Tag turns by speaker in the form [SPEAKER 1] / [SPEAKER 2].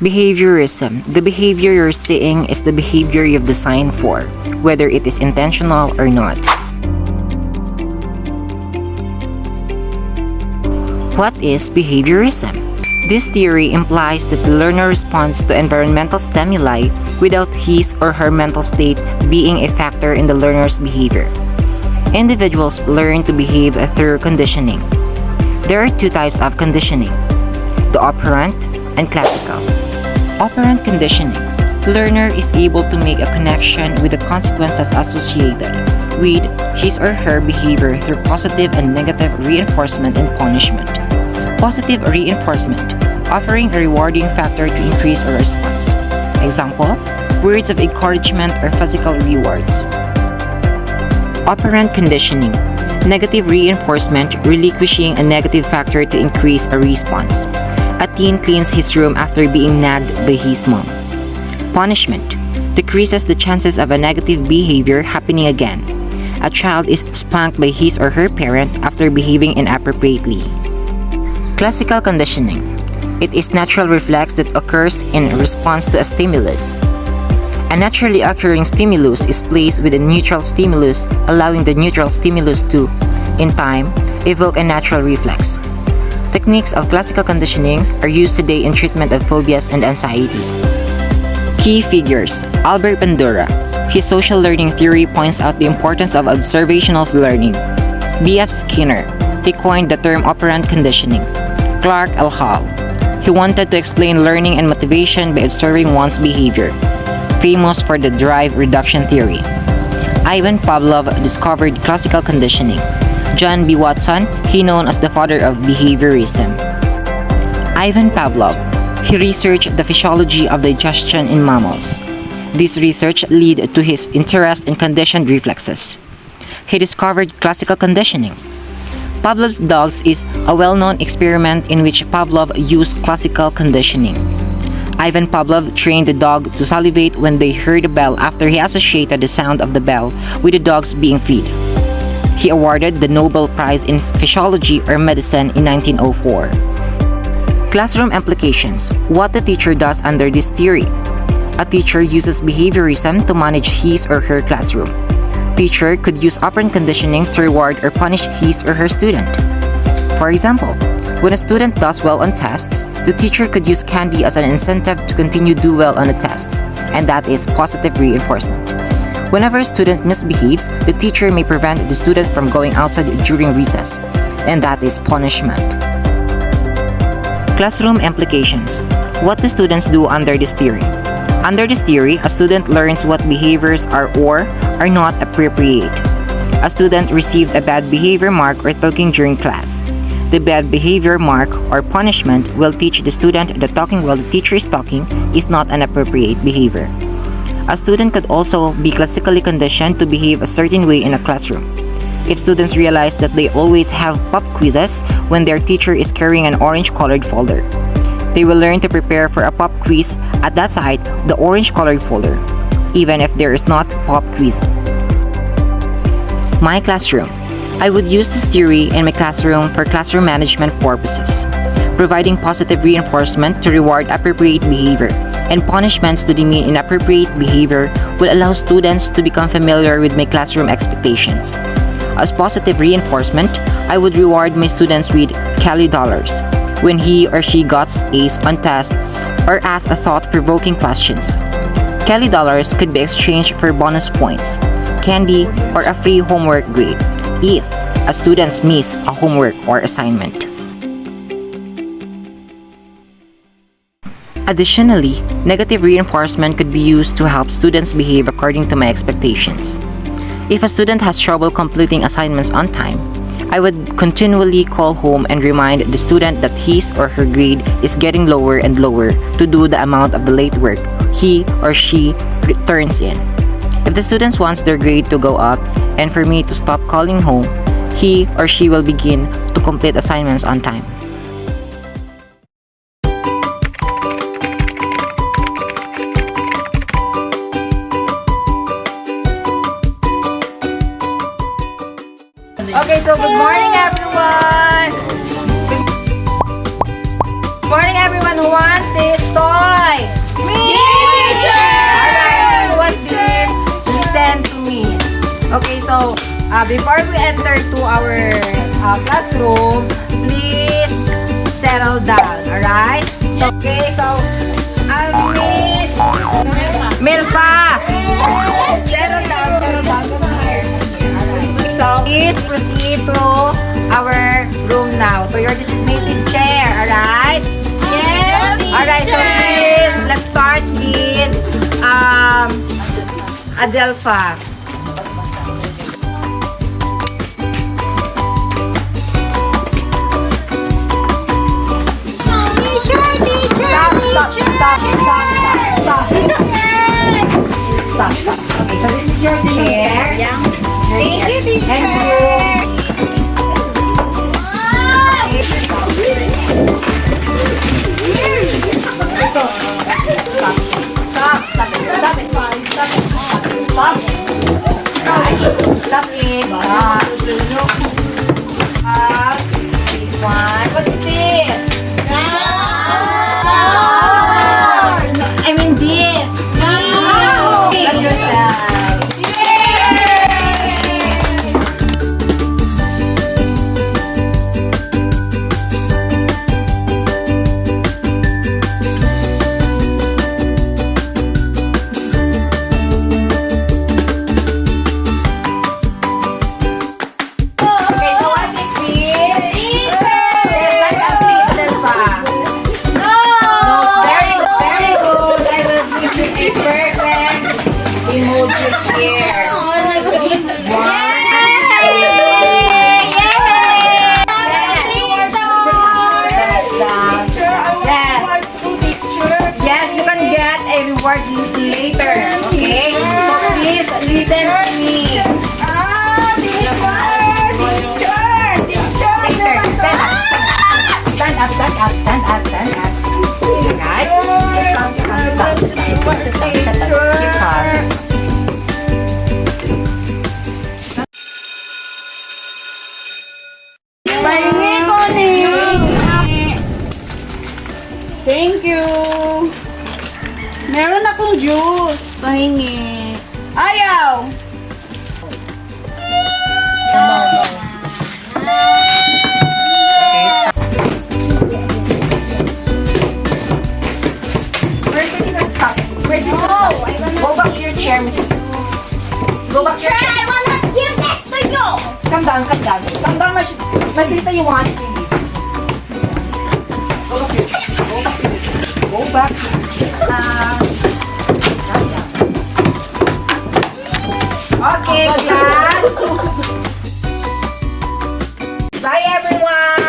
[SPEAKER 1] Behaviorism. The behavior you're seeing is the behavior you've designed for, whether it is intentional or not. What is behaviorism? This theory implies that the learner responds to environmental stimuli without his or her mental state being a factor in the learner's behavior. Individuals learn to behave through conditioning. There are two types of conditioning: the operant and classical. Operant conditioning. Learner is able to make a connection with the consequences associated with his or her behavior through positive and negative reinforcement and punishment. Positive reinforcement, offering a rewarding factor to increase a response. Example, words of encouragement or physical rewards. Operant conditioning, negative reinforcement, relinquishing a negative factor to increase a response. A teen cleans his room after being nagged by his mom. Punishment, decreases the chances of a negative behavior happening again. A child is spanked by his or her parent after behaving inappropriately. Classical conditioning. It is natural reflex that occurs in response to a stimulus. A naturally occurring stimulus is placed with a neutral stimulus, allowing the neutral stimulus to, in time, evoke a natural reflex. Techniques of classical conditioning are used today in treatment of phobias and anxiety. Key figures: Albert Bandura. His social learning theory points out the importance of observational learning. B.F. Skinner. He coined the term operant conditioning. Clark L. Hall. He wanted to explain learning and motivation by observing one's behavior. Famous for the drive reduction theory. Ivan Pavlov discovered classical conditioning. John B. Watson, he known as the father of behaviorism. Ivan Pavlov. He researched the physiology of digestion in mammals. This research led to his interest in conditioned reflexes. He discovered classical conditioning. Pavlov's dogs is a well-known experiment in which Pavlov used classical conditioning. Ivan Pavlov trained the dog to salivate when they heard a bell after he associated the sound of the bell with the dogs being fed. He awarded the Nobel Prize in Physiology or Medicine in 1904. Classroom implications. What the teacher does under this theory. A teacher uses behaviorism to manage his or her classroom. Teacher could use operant conditioning to reward or punish his or her student. For example, when a student does well on tests, the teacher could use candy as an incentive to continue do well on the tests, and that is positive reinforcement. Whenever a student misbehaves, the teacher may prevent the student from going outside during recess, and that is punishment. Classroom implications. What do students do under this theory? Under this theory, a student learns what behaviors are or are not appropriate. A student received a bad behavior mark or talking during class. The bad behavior mark or punishment will teach the student that talking while the teacher is talking is not an appropriate behavior. A student could also be classically conditioned to behave a certain way in a classroom. If students realize that they always have pop quizzes when their teacher is carrying an orange-colored folder, they will learn to prepare for a pop quiz at that side, the orange-colored folder, even if there is not pop quiz. My classroom. I would use this theory in my classroom for classroom management purposes, providing positive reinforcement to reward appropriate behavior, and punishments to demean inappropriate behavior will allow students to become familiar with my classroom expectations. As positive reinforcement, I would reward my students with Kelly dollars when he or she got A's on tests or asked a thought-provoking questions. Kelly dollars could be exchanged for bonus points, candy, or a free homework grade if a student miss a homework or assignment. Additionally, negative reinforcement could be used to help students behave according to my expectations. If a student has trouble completing assignments on time, I would continually call home and remind the student that his or her grade is getting lower and lower to do the amount of the late work he or she turns in. If the student wants their grade to go up and for me to stop calling home, he or she will begin to complete assignments on time.
[SPEAKER 2] Okay, so good morning everyone! Good morning everyone who wants this toy! Before we enter to our classroom, please settle down, alright? Okay, so, Miss Milpa, settle down. Come here. So, please proceed to our room now, to your designated chair, alright?
[SPEAKER 3] Yes.
[SPEAKER 2] Alright, so please, let's start with Adelpha. Stop. Okay, so this is your chair.
[SPEAKER 3] Thank you, teacher.
[SPEAKER 2] And room. Stop it. This one. What is this? I mean this. Let yourself. Okay, so what is this? Stand up, please, Delpha. No, very good. I will give you a perfect emoji here. One. Yes, you can get a reward later. Okay? So please listen to me. Later, stand up. Alright? Keep calm.
[SPEAKER 3] Thank you. Meron akong juice. Pahingi. Ayaw.
[SPEAKER 2] Where's it gonna stop? Go back to your chair, Miss. Go back to your chair.
[SPEAKER 3] I wanna give this to you.
[SPEAKER 2] Come down. Come down, Masita, you want? Go back. Okay, class. Bye, everyone.